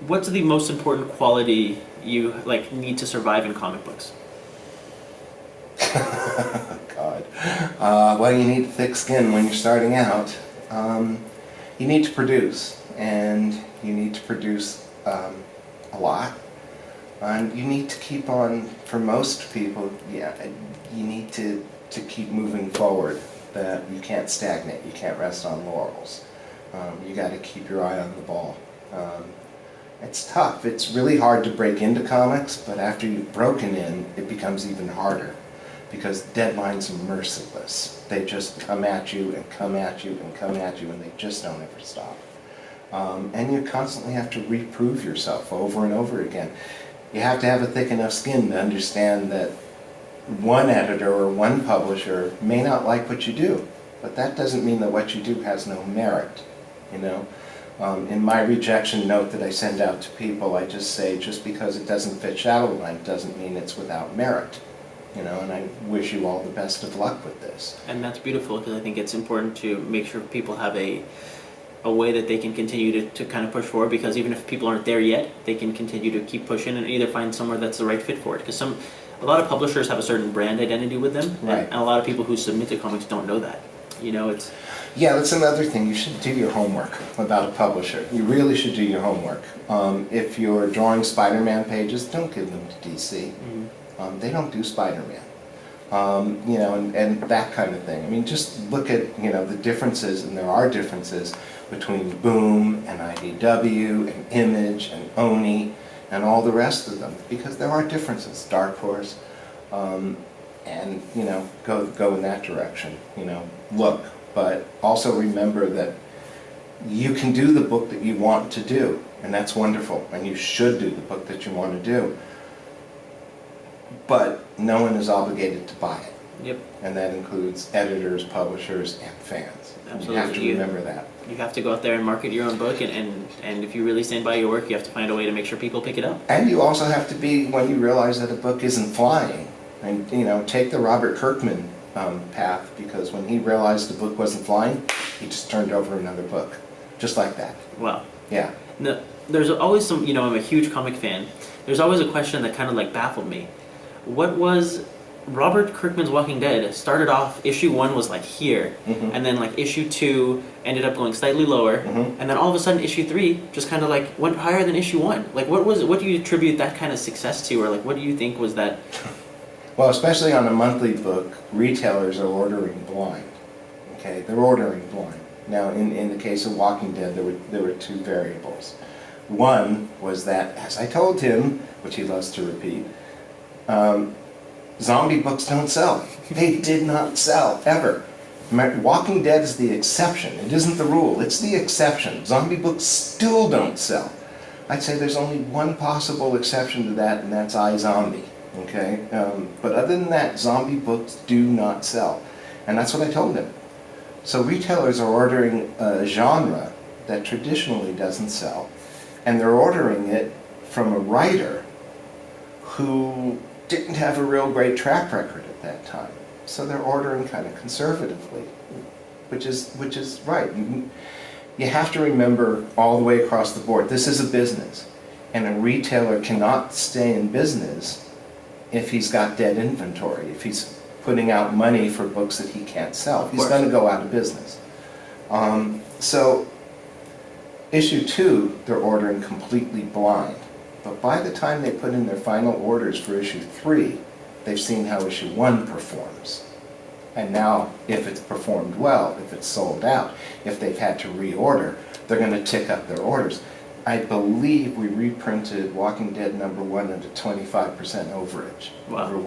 What's the most important quality you like need to survive in comic books? God. Well, you need thick skin when you're starting out. You need to produce, and you need to produce a lot. And you need to keep on, for most people, yeah, you need to keep moving forward. That you can't stagnate, you can't rest on laurels. You got to keep your eye on the ball. It's tough. It's really hard to break into comics, but after you've broken in, it becomes even harder because deadlines are merciless. They just come at you and come at you and come at you, and they just don't ever stop. And you constantly have to reprove yourself over and over again. You have to have a thick enough skin to understand that one editor or one publisher may not like what you do, but that doesn't mean that what you do has no merit, you know? In my rejection note that I send out to people, I just say, just because it doesn't fit Shadowline doesn't mean it's without merit, you know, and I wish you all the best of luck with this. And that's beautiful because I think it's important to make sure people have a way that they can continue to kind of push forward, because even if people aren't there yet, they can continue to keep pushing and either find somewhere that's the right fit for it. Because a lot of publishers have a certain brand identity with them, right. And a lot of people who submit to comics don't know that. You know, it's... Yeah, that's another thing. You should do your homework about a publisher. You really should do your homework. If you're drawing Spider-Man pages, don't give them to DC. Mm-hmm. They don't do Spider-Man. You know, and that kind of thing. I mean, just look at, you know, the differences, and there are differences between Boom and IDW and Image and Oni and all the rest of them, because there are differences. Dark Horse, and, you know, go in that direction, you know, look. But also remember that you can do the book that you want to do, and that's wonderful, and you should do the book that you want to do. But no one is obligated to buy it. Yep. And that includes editors, publishers, and fans. Absolutely. You have to remember that. You have to go out there and market your own book, and if you really stand by your work, you have to find a way to make sure people pick it up. And you also have to be, when you realize that a book isn't flying, and, you know, take the Robert Kirkman path, because when he realized the book wasn't flying, he just turned over another book, just like that. Wow. Yeah. No, there's always some, you know, I'm a huge comic fan. There's always a question that kind of like baffled me. What was Robert Kirkman's Walking Dead? Started off, issue 1 was like here, Mm-hmm. and then like issue 2 ended up going slightly lower, Mm-hmm. and then all of a sudden issue 3 just kind of like went higher than issue 1. Like what do you attribute that kind of success to, or like what do you think was that? Well, especially on a monthly book, retailers are ordering blind. Okay, they're ordering blind. Now, in the case of Walking Dead, there were two variables. One was that, as I told him, which he loves to repeat, zombie books don't sell. They did not sell, ever. Walking Dead is the exception. It isn't the rule. It's the exception. Zombie books still don't sell. I'd say there's only one possible exception to that, and that's iZombie. Okay? But other than that, zombie books do not sell. And that's what I told him. So retailers are ordering a genre that traditionally doesn't sell, and they're ordering it from a writer who didn't have a real great track record at that time. So they're ordering kind of conservatively, which is right. You have to remember all the way across the board, this is a business, and a retailer cannot stay in business if he's got dead inventory, if he's putting out money for books that he can't sell. He's going to go out of business. So issue 2, they're ordering completely blind. But by the time they put in their final orders for issue 3, they've seen how issue 1 performs. And now, if it's performed well, if it's sold out, if they've had to reorder, they're going to tick up their orders. I believe we reprinted Walking Dead #1 at a 25% overage. Wow. Over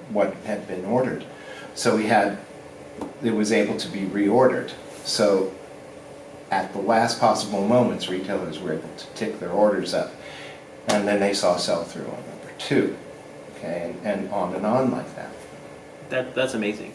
what had been ordered. So it was able to be reordered. So at the last possible moments, retailers were able to tick their orders up, and then they saw sell-through on #2, okay, and on like that. That's amazing.